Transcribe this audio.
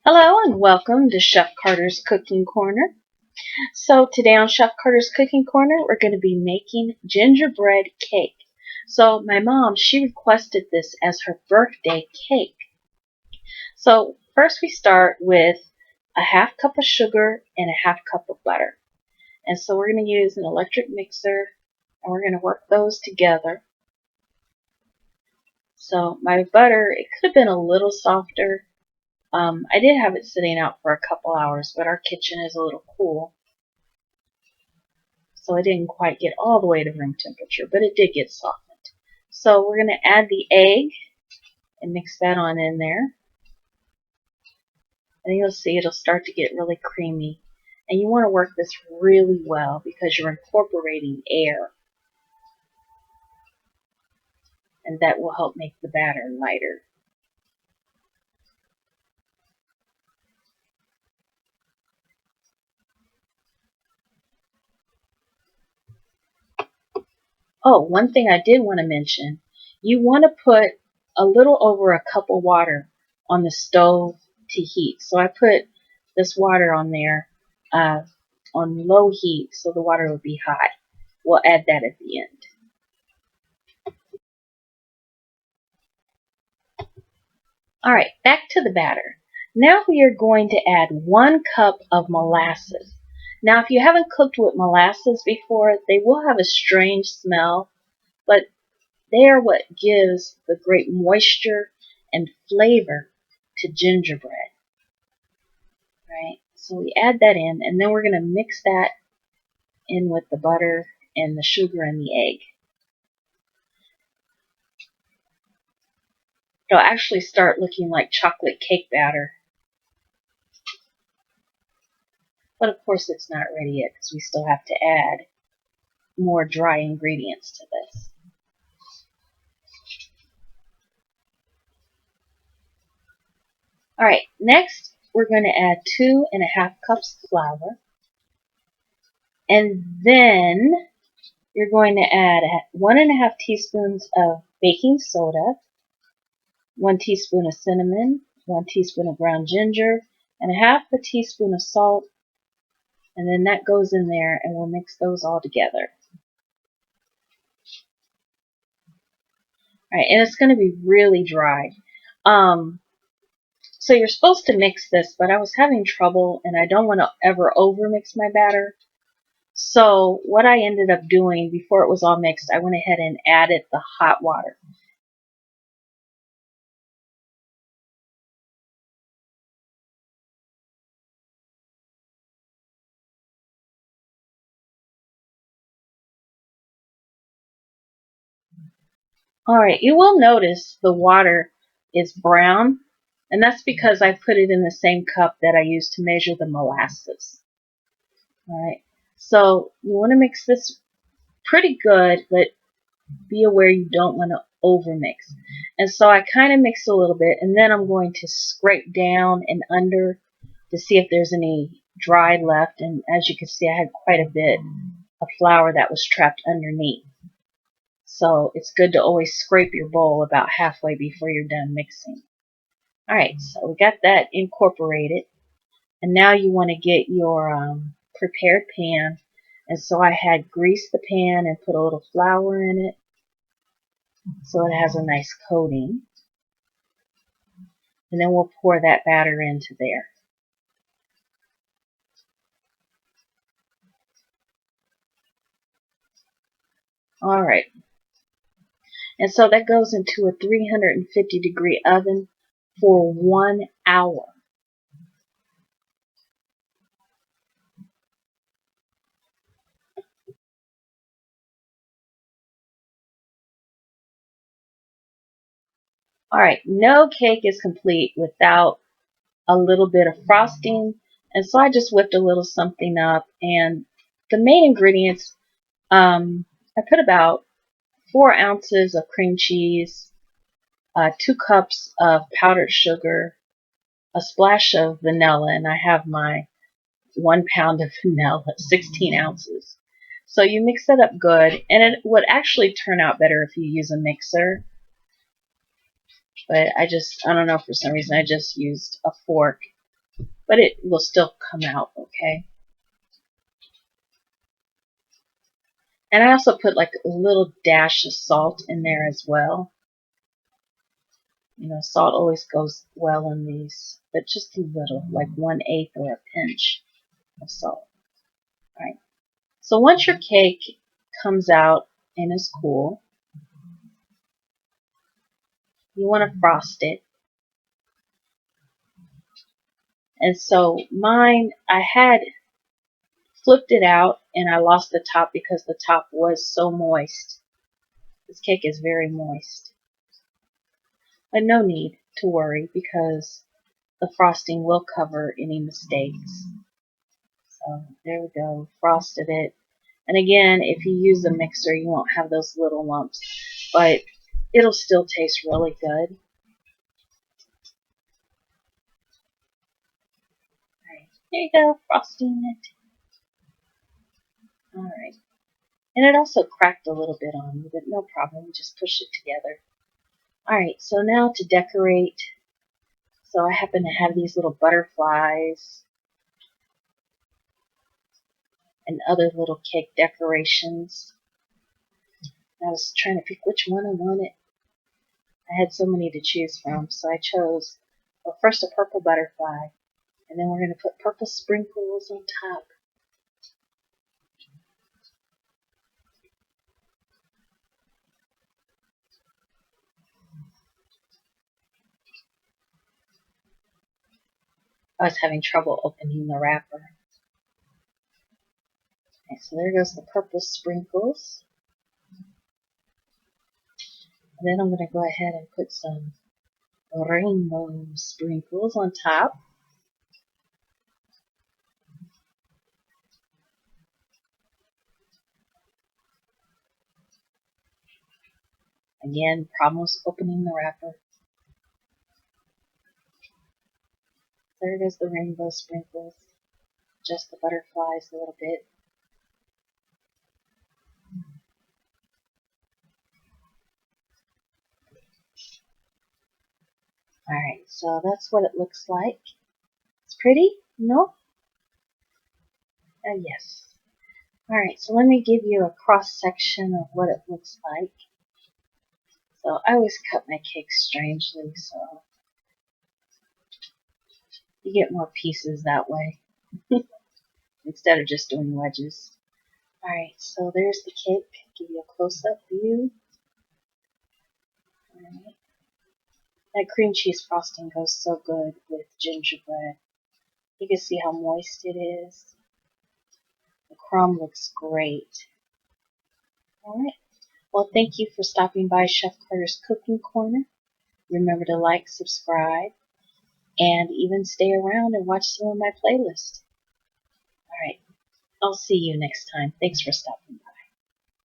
Hello and welcome to Chef Carter's Cooking Corner. So today on Chef Carter's Cooking Corner, we're going to be making gingerbread cake. So my mom, she requested this as her birthday cake. So first we start with a half cup of sugar and a half cup of butter. And so we're going to use an electric mixer and we're going to work those together. So my butter, it could have been a little softer. I did have it sitting out for a couple hours, but our kitchen is a little cool. So it didn't quite get all the way to room temperature, but it did get softened. So we're going to add the egg and mix that on in there. And you'll see it'll start to get really creamy. And you want to work this really well because you're incorporating air. And that will help make the batter lighter. Oh, one thing I did want to mention, you want to put a little over a cup of water on the stove to heat. So I put this water on there on low heat so the water would be hot. We'll add that at the end. Alright, back to the batter. Now we are going to add 1 cup of molasses. Now if you haven't cooked with molasses before, they will have a strange smell, but they are what gives the great moisture and flavor to gingerbread. Right? So we add that in, and then we're going to mix that in with the butter and the sugar and the egg. It'll actually start looking like chocolate cake batter. But of course it's not ready yet because we still have to add more dry ingredients to this. Alright, next we're going to add 2½ cups of flour. And then you're going to add 1½ teaspoons of baking soda, 1 teaspoon of cinnamon, 1 teaspoon of ground ginger, and ½ teaspoon of salt. And then that goes in there and we'll mix those all together. Alright, and it's going to be really dry. So you're supposed to mix this, but I was having trouble and I don't want to ever over mix my batter. So what I ended up doing before it was all mixed, I went ahead and added the hot water. Alright, you will notice the water is brown, and that's because I put it in the same cup that I used to measure the molasses. Alright, so you want to mix this pretty good, but be aware you don't want to overmix. And so I kind of mix a little bit, and then I'm going to scrape down and under to see if there's any dry left. And as you can see, I had quite a bit of flour that was trapped underneath. So it's good to always scrape your bowl about halfway before you're done mixing. Alright, so we got that incorporated. And now you want to get your prepared pan. And so I had greased the pan and put a little flour in it so it has a nice coating. And then we'll pour that batter into there. Alright. And so that goes into a 350-degree oven for 1 hour. Alright, no cake is complete without a little bit of frosting. And so I just whipped a little something up. And the main ingredients, I put about 4 ounces of cream cheese, 2 cups of powdered sugar, a splash of vanilla, and I have my 1 pound of vanilla, 16 ounces. So you mix that up good, and it would actually turn out better if you use a mixer. But I don't know, for some reason I just used a fork. but it will still come out okay. And I also put like a little dash of salt in there as well. You know, salt always goes well in these, but just a little, like 1/8 or a pinch of salt. All right. So once your cake comes out and is cool, you want to frost it. And so mine, I had flipped it out and I lost the top because the top was so moist. This cake is very moist. But no need to worry because the frosting will cover any mistakes. So there we go, frosted it. And again, if you use a mixer, you won't have those little lumps, but it'll still taste really good. Alright, there you go, frosting it. Alright. And it also cracked a little bit on me, but no problem, just push it together. Alright, so now to decorate. So I happen to have these little butterflies and other little cake decorations. I was trying to pick which one I wanted. I had so many to choose from, so I chose, well, first a purple butterfly, and then we're going to put purple sprinkles on top. I was having trouble opening the wrapper. Okay, so there goes the purple sprinkles. And then I'm going to go ahead and put some rainbow sprinkles on top. Again, problems opening the wrapper. There goes the rainbow sprinkles. Just the butterflies a little bit. Alright, so that's what it looks like. It's pretty? No? Yes. Alright, so let me give you a cross section of what it looks like. So I always cut my cakes strangely, so you get more pieces that way instead of just doing wedges. Alright, so there's the cake. Give you a close-up view. Alright. That cream cheese frosting goes so good with gingerbread. You can see how moist it is. The crumb looks great. Alright. Well, thank you for stopping by Chef Carter's Cooking Corner. Remember to like, subscribe, and even stay around and watch some of my playlists. Alright. I'll see you next time. Thanks for stopping by.